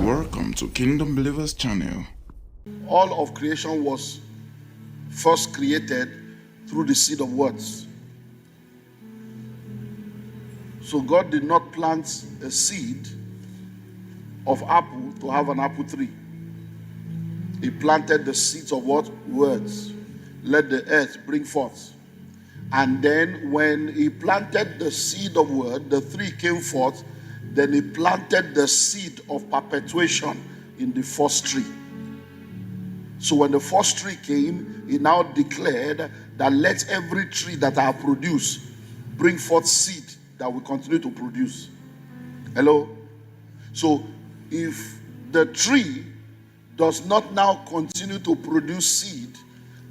Welcome to Kingdom Believers channel. All of creation was first created through the seed of words. So God did not plant a seed of apple to have an apple tree. He planted the seeds of what? Words. Let the earth bring forth. And then when he planted the seed of word, the tree came forth. Then he planted the seed of perpetuation in the first tree. So when the first tree came, he now declared that let every tree that I have produced bring forth seed that will continue to produce. Hello? So if the tree does not now continue to produce seed,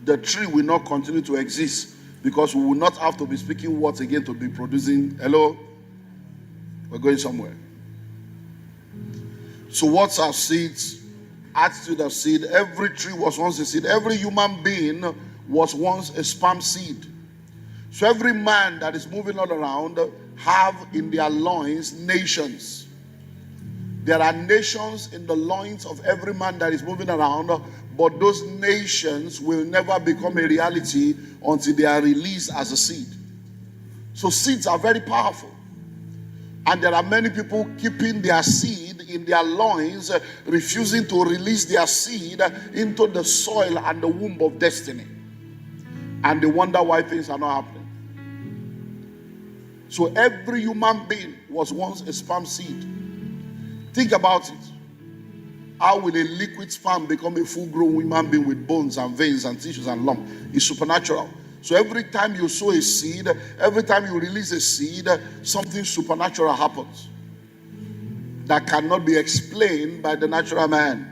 the tree will not continue to exist, because we will not have to be speaking words again to be producing. Hello? We're going somewhere. So what's our seeds? Attitude of seed. Every tree was once a seed. Every human being was once a sperm seed. So every man that is moving all around have in their loins nations. There are nations in the loins of every man that is moving around, but those nations will never become a reality until they are released as a seed. So seeds are very powerful. And there are many people keeping their seed in their loins, refusing to release their seed into the soil and the womb of destiny. And they wonder why things are not happening. So every human being was once a sperm seed. Think about it. How will a liquid sperm become a full-grown human being with bones and veins and tissues and lumps? It's supernatural. So every time you sow a seed, every time you release a seed, something supernatural happens that cannot be explained by the natural man.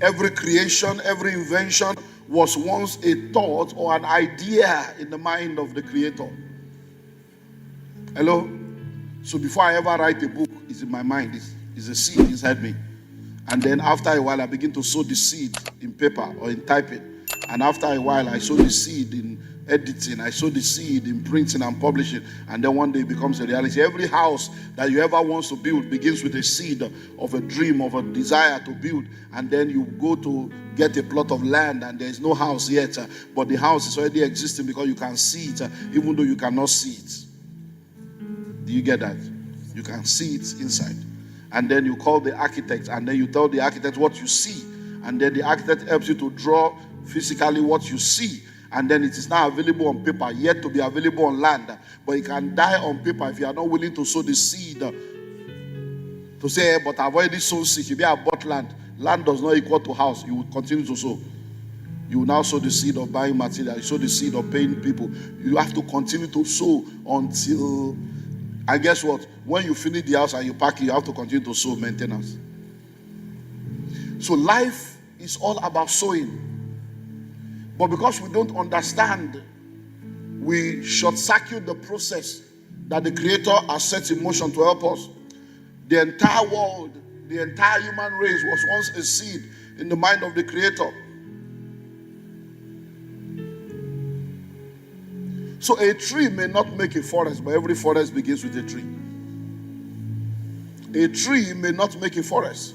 Every creation, every invention was once a thought or an idea in the mind of the creator. Hello? So before I ever write a book, it's in my mind. It's a seed inside me. And then after a while, I begin to sow the seed in paper or in typing. And after a while, I sow the seed in editing. I sow the seed in printing and publishing. And then one day it becomes a reality. Every house that you ever want to build begins with a seed of a dream, of a desire to build. And then you go to get a plot of land and there is no house yet. But the house is already existing because you can see it, even though you cannot see it. Do you get that? You can see it inside. And then you call the architect, and then you tell the architect what you see, and then the architect helps you to draw physically what you see, and then it is now available on paper, yet to be available on land. But it can die on paper if you are not willing to sow the seed. To say, but I've already sown seed. If you have bought land, land does not equal to house. You will continue to sow. You will now sow the seed of buying material. You sow the seed of paying people. You have to continue to sow until... And guess what? When you finish the house and you pack it, you have to continue to sow maintenance. So life is all about sowing. But because we don't understand, we short-circuit the process that the Creator has set in motion to help us. The entire world, the entire human race was once a seed in the mind of the Creator. So a tree may not make a forest, but every forest begins with a tree. A tree may not make a forest,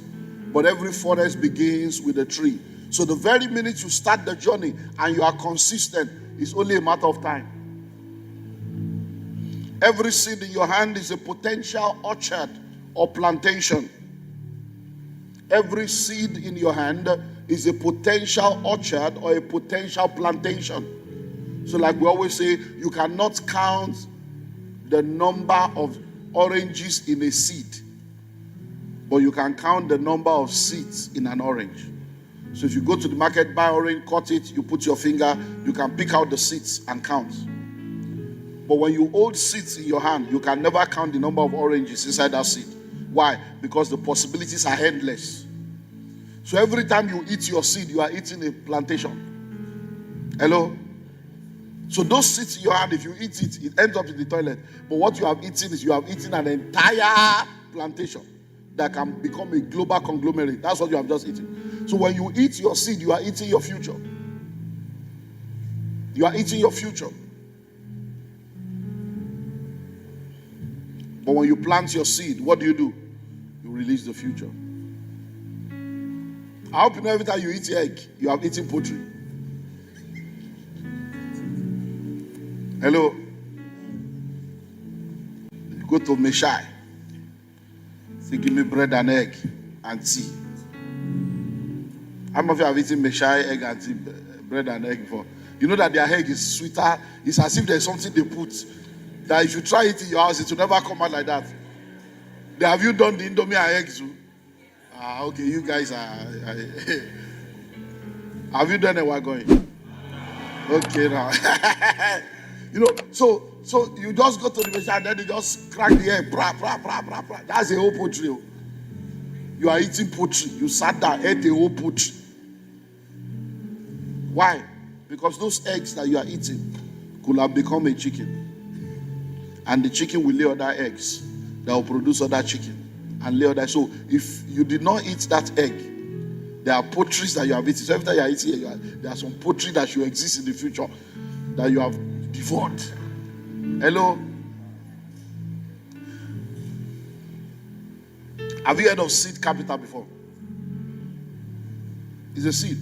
but every forest begins with a tree. So the very minute you start the journey and you are consistent, it's only a matter of time. Every seed in your hand is a potential orchard or plantation. Every seed in your hand is a potential orchard or a potential plantation. So like we always say, you cannot count the number of oranges in a seed, but you can count the number of seeds in an orange. So if you go to the market, buy orange, cut it, you put your finger, you can pick out the seeds and count. But when you hold seeds in your hand, you can never count the number of oranges inside that seed. Why? Because the possibilities are endless. So every time you eat your seed, you are eating a plantation. Hello? So those seeds in your hand, if you eat it, it ends up in the toilet. But what you have eaten is you have eaten an entire plantation that can become a global conglomerate. That's what you have just eaten. So when you eat your seed, you are eating your future. You are eating your future. But when you plant your seed, what do? You release the future. I hope you know every time you eat egg, you are eating poultry. Hello? You go to Meshai. Say, give me bread and egg and tea. How many of you have eaten Meshai egg and tea, bread and egg before? You know that their egg is sweeter. It's as if there's something they put that if you try it in your house, it will never come out like that. Have you done the Indomie and eggs too? Okay, you guys are. Have you done it while going? Okay, now. So you just go to the machine and then you just crack the egg. Bra, bra, bra, bra, bra. That's a whole poultry. You are eating poultry. You sat down, ate a whole poultry. Why? Because those eggs that you are eating could have become a chicken. And the chicken will lay other eggs that will produce other chicken and lay other. So if you did not eat that egg, there are poultries that you have eaten. So every time you are eating, there are some poultry that should exist in the future that you have devoured. Hello? Have you heard of seed capital before? It's a seed.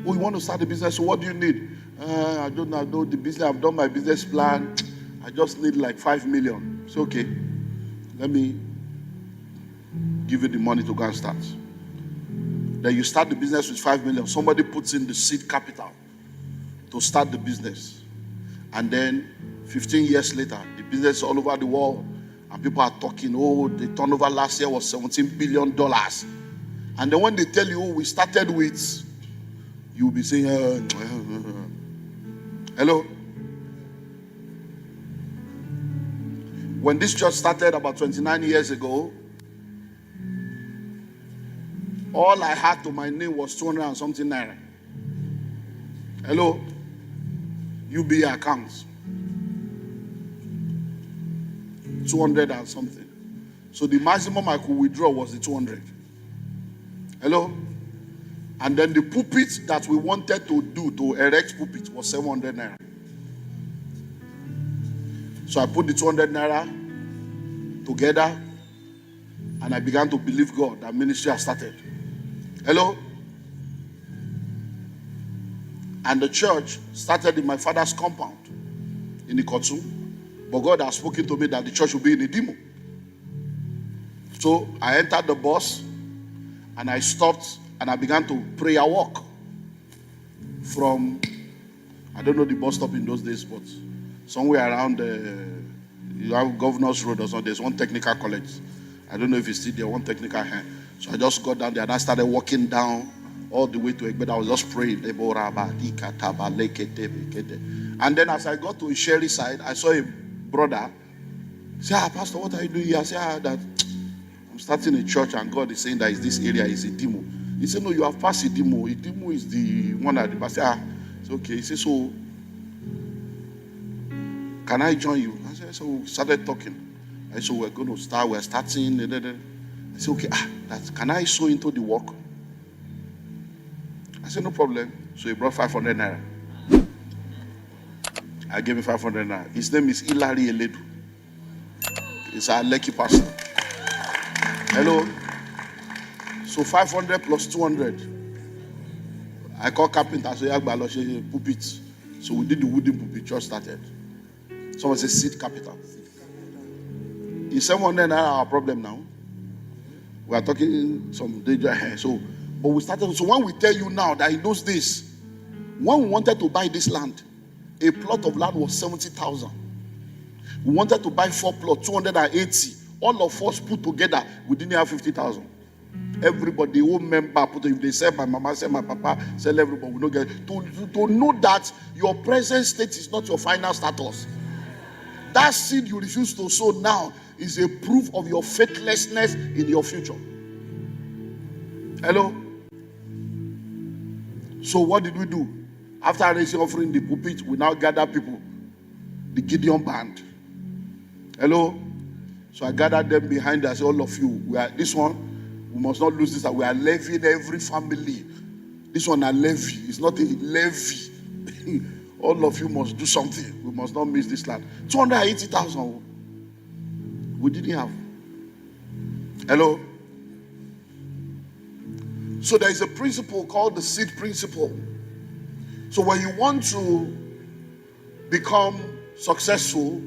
Oh, you want to start a business, so what do you need? I don't know the business. I've done my business plan. I just need like 5 million. It's okay. Let me give you the money to go and start. Then you start the business with 5 million. Somebody puts in the seed capital to start the business. And then 15 years later, the business is all over the world. And people are talking, oh, the turnover last year was $17 billion. And then when they tell you, oh, we started with, you'll be saying, hello? When this church started about 29 years ago, all I had to my name was 200 and something naira. Hello? UBA accounts. 200 and something. So the maximum I could withdraw was the 200. Hello? And then the pulpit that we wanted to do to erect pulpit was 700 naira. So I put the 200 naira together and I began to believe God that ministry has started. Hello? And the church started in my father's compound in Ikotu. But God has spoken to me that the church will be in Idimo. So I entered the bus and I stopped and I began to prayer walk from, I don't know the bus stop in those days, but somewhere around you have Governor's Road or something. There's one technical college. I don't know if it's still there, one technical hand. So I just got down there and I started walking down all the way to Egbeda. I was just praying. And then as I got to Sherry side, I saw a brother say, Pastor, what are you doing here? I said, that I'm starting a church and God is saying that this area is Idimo. He said, no, you have passed Idimo. Idimo is the one that the pastor. It's okay. He said, so can I join you? I said, so we started talking. I said, we're starting. I said, okay, can I sow into the work? I said, no problem. So he brought 500 naira. I gave him 500 naira. His name is Ilari Eledu. He's our lucky pastor. Hello? So 500 plus 200. I called carpenter, so Yagbalo pulpit. So we did the wooden pulpit, church started. Someone said seed capital. Is 700 naira our problem now? We are talking some danger here. So, but we started. So when we tell you now that in those days, when we wanted to buy this land, a plot of land was 70,000. We wanted to buy 4 plots, 280. All of us put together, we didn't have 50,000. Everybody, all member, if they sell my mama, sell my papa, sell everybody, we don't get it. To know that your present state is not your final status. That seed you refuse to sow now is a proof of your faithlessness in your future. Hello? So what did we do? After raising offering the pulpit, we now gather people. The Gideon band. Hello? So I gathered them behind us, all of you. This one, we must not lose this. We are levying every family. This one, a levy. It's not a levy. All of you must do something. We must not miss this land. 280,000. We didn't have. Hello? So there is a principle called the seed principle. So when you want to become successful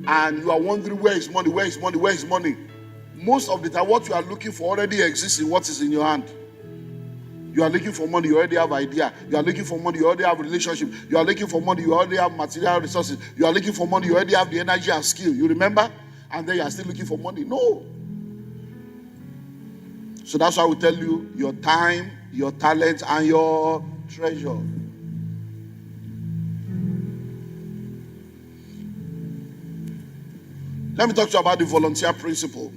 and you are wondering where is money, where is money, where is money, most of the time what you are looking for already exists in what is in your hand. You are looking for money, you already have idea. You are looking for money, you already have relationship. You are looking for money, you already have material resources. You are looking for money, you already have the energy and skill. You remember? And then you are still looking for money. No. So that's why we tell you your time, your talent, and your treasure. Let me talk to you about the volunteer principle.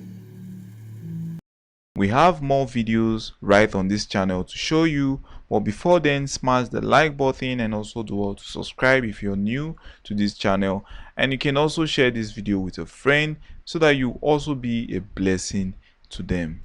We have more videos right on this channel to show you, but before then, smash the like button and also do to subscribe if you're new to this channel. And you can also share this video with a friend so that you also be a blessing to them.